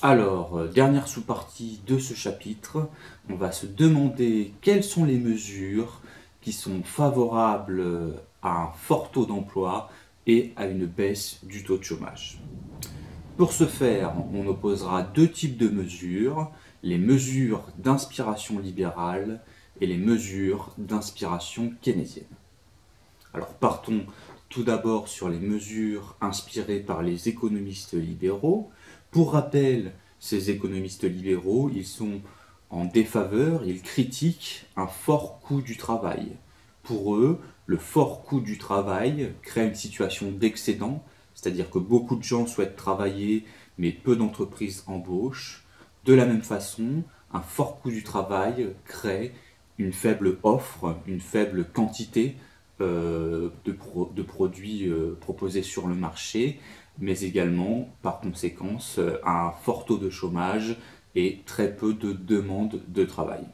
Alors, dernière sous-partie de ce chapitre, on va se demander quelles sont les mesures qui sont favorables à un fort taux d'emploi et à une baisse du taux de chômage. Pour ce faire, on opposera deux types de mesures, les mesures d'inspiration libérale et les mesures d'inspiration keynésienne. Alors partons tout d'abord sur les mesures inspirées par les économistes libéraux. Pour rappel, ces économistes libéraux, ils sont en défaveur, ils critiquent un fort coût du travail. Pour eux, le fort coût du travail crée une situation d'excédent, c'est-à-dire que beaucoup de gens souhaitent travailler, mais peu d'entreprises embauchent. De la même façon, un fort coût du travail crée une faible offre, une faible quantité de produits proposés sur le marché, mais également, par conséquence, un fort taux de chômage et très peu de demandes de travail.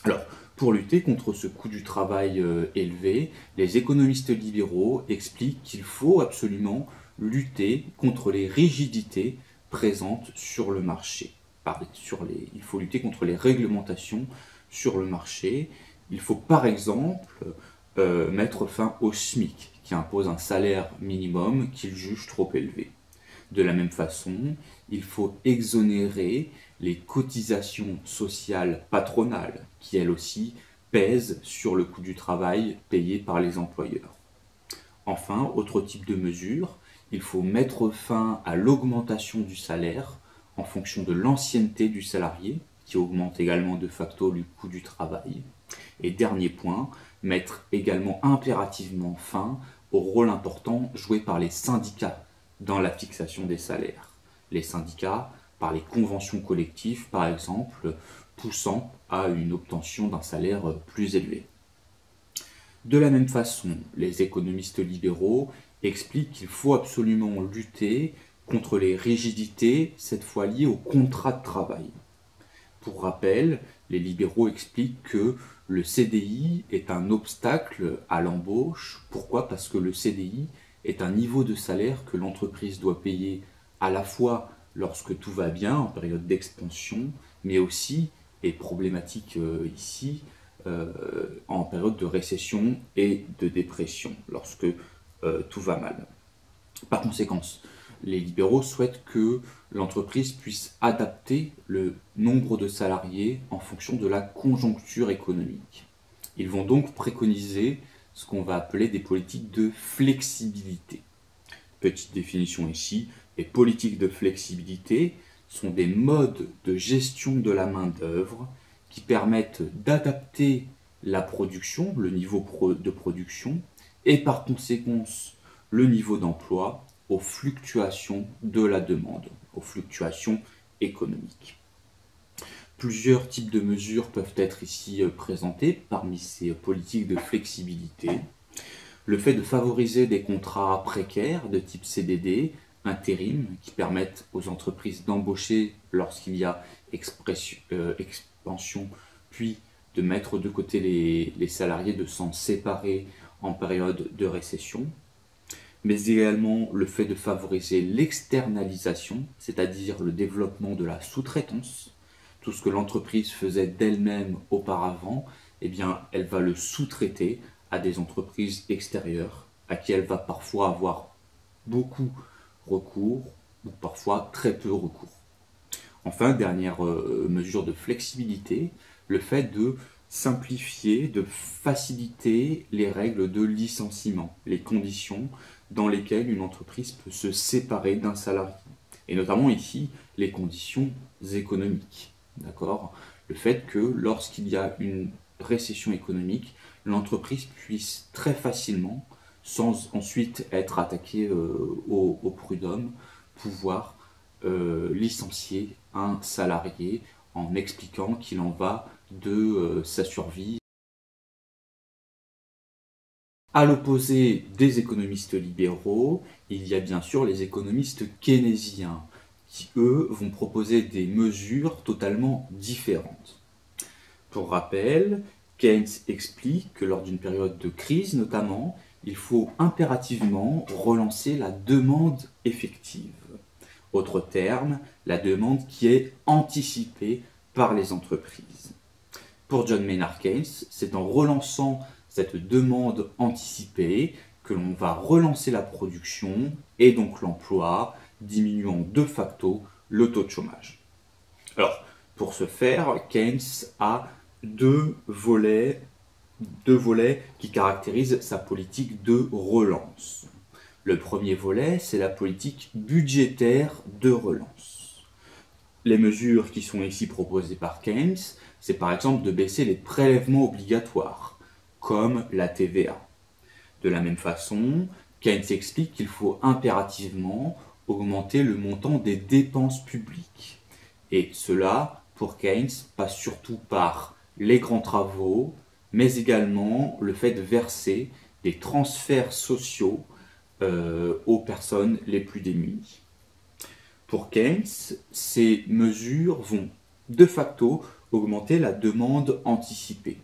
Alors, pour lutter contre ce coût du travail élevé, les économistes libéraux expliquent qu'il faut absolument lutter contre les rigidités présentes sur le marché. Il faut lutter contre les réglementations sur le marché. Il faut par exemple mettre fin au SMIC, qui impose un salaire minimum qu'il juge trop élevé. De la même façon, il faut exonérer les cotisations sociales patronales, qui elles aussi pèsent sur le coût du travail payé par les employeurs. Enfin, autre type de mesure, il faut mettre fin à l'augmentation du salaire en fonction de l'ancienneté du salarié, qui augmente également de facto le coût du travail. Et dernier point, mettre également impérativement fin au rôle important joué par les syndicats dans la fixation des salaires. Les syndicats, par les conventions collectives par exemple, poussant à une obtention d'un salaire plus élevé. De la même façon, les économistes libéraux expliquent qu'il faut absolument lutter contre les rigidités, cette fois liées au contrat de travail. Pour rappel, les libéraux expliquent que le CDI est un obstacle à l'embauche. Pourquoi? Parce que le CDI est un niveau de salaire que l'entreprise doit payer à la fois lorsque tout va bien, en période d'expansion, mais aussi, et problématique ici, en période de récession et de dépression, lorsque tout va mal. Par conséquent, les libéraux souhaitent que l'entreprise puisse adapter le nombre de salariés en fonction de la conjoncture économique. Ils vont donc préconiser ce qu'on va appeler des politiques de flexibilité. Petite définition ici, les politiques de flexibilité sont des modes de gestion de la main-d'œuvre qui permettent d'adapter la production, le niveau de production, et par conséquent le niveau d'emploi aux fluctuations de la demande, aux fluctuations économiques. Plusieurs types de mesures peuvent être ici présentées parmi ces politiques de flexibilité. Le fait de favoriser des contrats précaires de type CDD, intérim, qui permettent aux entreprises d'embaucher lorsqu'il y a expansion, puis de mettre de côté les salariés, de s'en séparer en période de récession. Mais également le fait de favoriser l'externalisation, c'est-à-dire le développement de la sous-traitance. Tout ce que l'entreprise faisait d'elle-même auparavant, eh bien, elle va le sous-traiter à des entreprises extérieures, à qui elle va parfois avoir beaucoup recours, ou parfois très peu recours. Enfin, dernière mesure de flexibilité, le fait de simplifier, de faciliter les règles de licenciement, les conditions dans lesquelles une entreprise peut se séparer d'un salarié. Et notamment ici, les conditions économiques. D'accord? Le fait que lorsqu'il y a une récession économique, l'entreprise puisse très facilement, sans ensuite être attaquée au prud'homme, pouvoir licencier un salarié en expliquant qu'il en va de sa survie. À l'opposé des économistes libéraux, il y a bien sûr les économistes keynésiens, qui eux vont proposer des mesures totalement différentes. Pour rappel, Keynes explique que lors d'une période de crise notamment, il faut impérativement relancer la demande effective. Autre terme, la demande qui est anticipée par les entreprises. Pour John Maynard Keynes, c'est en relançant cette demande anticipée que l'on va relancer la production et donc l'emploi, diminuant de facto le taux de chômage. Alors, pour ce faire, Keynes a deux volets qui caractérisent sa politique de relance. Le premier volet, c'est la politique budgétaire de relance. Les mesures qui sont ici proposées par Keynes, c'est par exemple de baisser les prélèvements obligatoires, comme la TVA. De la même façon, Keynes explique qu'il faut impérativement augmenter le montant des dépenses publiques. Et cela, pour Keynes, passe surtout par les grands travaux, mais également le fait de verser des transferts sociaux aux personnes les plus démunies. Pour Keynes, ces mesures vont de facto augmenter la demande anticipée.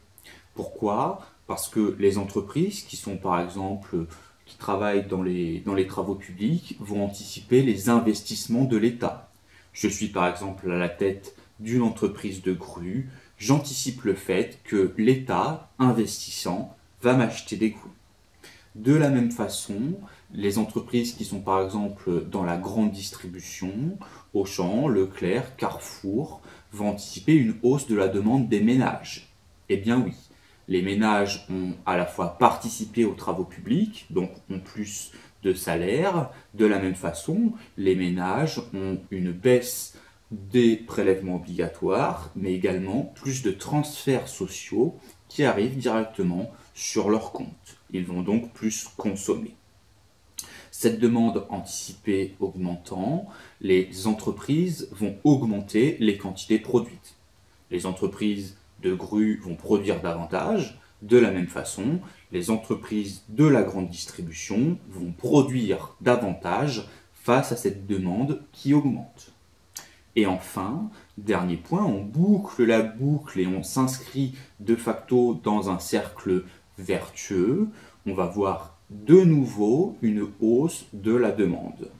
Pourquoi ? Parce que les entreprises qui sont par exemple qui travaillent dans les travaux publics vont anticiper les investissements de l'État. Je suis par exemple à la tête d'une entreprise de grue, j'anticipe le fait que l'État, investissant, va m'acheter des grues. De la même façon, les entreprises qui sont par exemple dans la grande distribution, Auchan, Leclerc, Carrefour, vont anticiper une hausse de la demande des ménages. Eh bien oui, les ménages ont à la fois participé aux travaux publics, donc ont plus de salaire. De la même façon, les ménages ont une baisse des prélèvements obligatoires, mais également plus de transferts sociaux qui arrivent directement sur leur compte. Ils vont donc plus consommer. Cette demande anticipée augmentant, les entreprises vont augmenter les quantités produites. Les entreprises de grues vont produire davantage. De la même façon, les entreprises de la grande distribution vont produire davantage face à cette demande qui augmente. Et enfin, dernier point, on boucle la boucle et on s'inscrit de facto dans un cercle vertueux. On va voir de nouveau une hausse de la demande.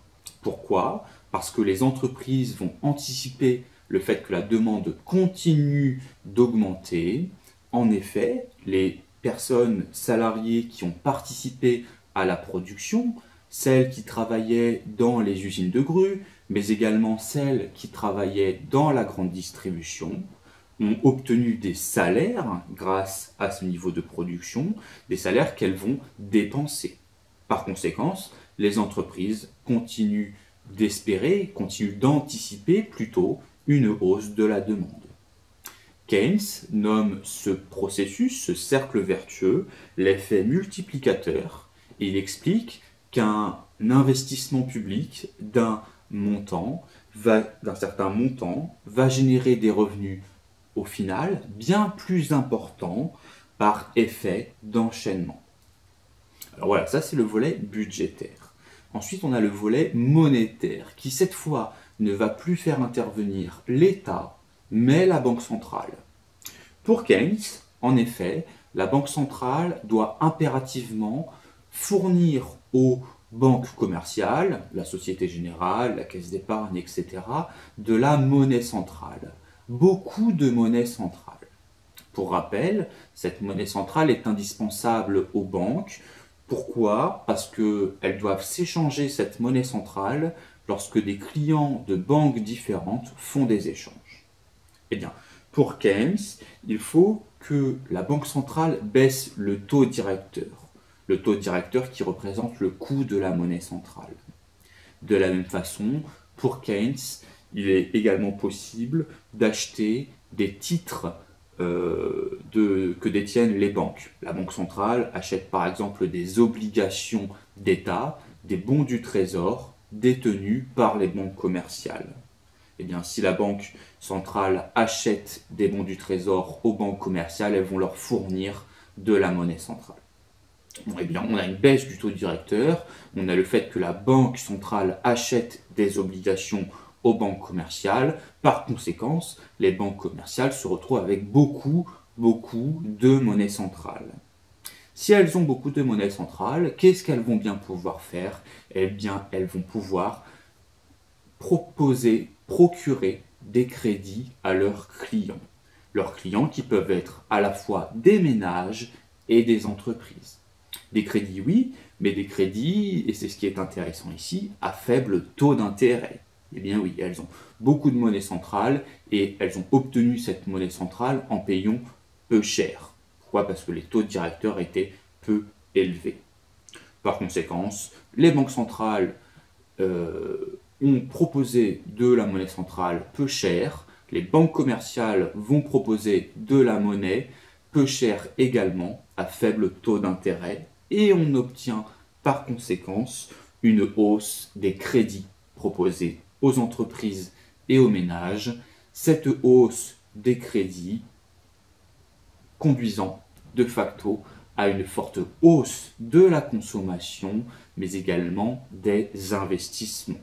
Pourquoi ? Parce que les entreprises vont anticiper le fait que la demande continue d'augmenter. En effet, les personnes salariées qui ont participé à la production, celles qui travaillaient dans les usines de grues, mais également celles qui travaillaient dans la grande distribution, ont obtenu des salaires grâce à ce niveau de production, des salaires qu'elles vont dépenser. Par conséquent, les entreprises continuent d'espérer, continuent d'anticiper plutôt une hausse de la demande. Keynes nomme ce processus, ce cercle vertueux, l'effet multiplicateur. Il explique qu'un investissement public d'un certain montant va générer des revenus au final bien plus importants par effet d'enchaînement. Alors voilà, ça c'est le volet budgétaire. Ensuite, on a le volet monétaire qui cette fois ne va plus faire intervenir l'État, mais la Banque centrale. Pour Keynes, en effet, la Banque centrale doit impérativement fournir aux banques commerciales, la Société Générale, la Caisse d'épargne, etc., de la monnaie centrale. Beaucoup de monnaie centrale. Pour rappel, cette monnaie centrale est indispensable aux banques. Pourquoi ? Parce qu'elles doivent s'échanger cette monnaie centrale lorsque des clients de banques différentes font des échanges. Eh bien, pour Keynes, il faut que la Banque centrale baisse le taux directeur qui représente le coût de la monnaie centrale. De la même façon, pour Keynes, il est également possible d'acheter des titres que détiennent les banques. La Banque centrale achète par exemple des obligations d'État, des bons du Trésor détenus par les banques commerciales. Eh bien, si la Banque centrale achète des bons du Trésor aux banques commerciales, elles vont leur fournir de la monnaie centrale. Bon, eh bien, on a une baisse du taux directeur, on a le fait que la Banque centrale achète des obligations aux banques commerciales. Par conséquent, les banques commerciales se retrouvent avec beaucoup de monnaie centrale. Si elles ont beaucoup de monnaie centrale, qu'est-ce qu'elles vont bien pouvoir faire ? Eh bien, elles vont pouvoir procurer des crédits à leurs clients. Leurs clients qui peuvent être à la fois des ménages et des entreprises. Des crédits, oui, mais des crédits, et c'est ce qui est intéressant ici, à faible taux d'intérêt. Eh bien oui, elles ont beaucoup de monnaie centrale et elles ont obtenu cette monnaie centrale en payant peu cher. Pourquoi? Parce que les taux directeurs étaient peu élevés. Par conséquent, les banques centrales ont proposé de la monnaie centrale peu chère, les banques commerciales vont proposer de la monnaie peu chère également, à faible taux d'intérêt, et on obtient par conséquent une hausse des crédits proposés aux entreprises et aux ménages, cette hausse des crédits conduisant de facto à une forte hausse de la consommation, mais également des investissements.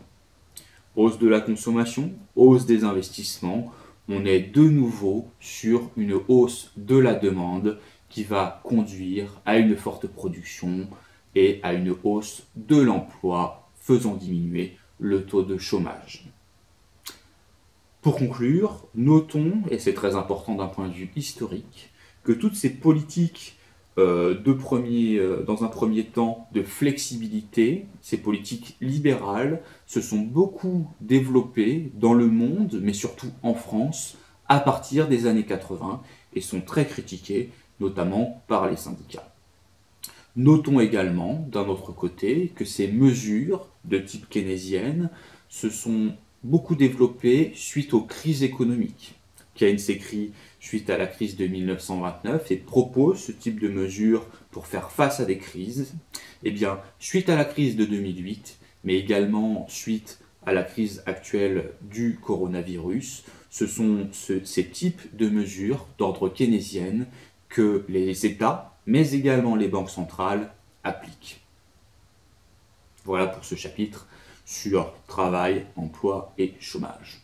Hausse de la consommation, hausse des investissements, on est de nouveau sur une hausse de la demande qui va conduire à une forte production et à une hausse de l'emploi, faisant diminuer le taux de chômage. Pour conclure, notons, et c'est très important d'un point de vue historique, que toutes ces politiques dans un premier temps de flexibilité, ces politiques libérales, se sont beaucoup développées dans le monde, mais surtout en France, à partir des années 80 et sont très critiquées, notamment par les syndicats. Notons également, d'un autre côté, que ces mesures de type keynésienne se sont beaucoup développées suite aux crises économiques. Keynes écrit suite à la crise de 1929 et propose ce type de mesures pour faire face à des crises. Eh bien, suite à la crise de 2008, mais également suite à la crise actuelle du coronavirus, ce sont ces types de mesures d'ordre keynésien que les États, mais également les banques centrales, appliquent. Voilà pour ce chapitre sur travail, emploi et chômage.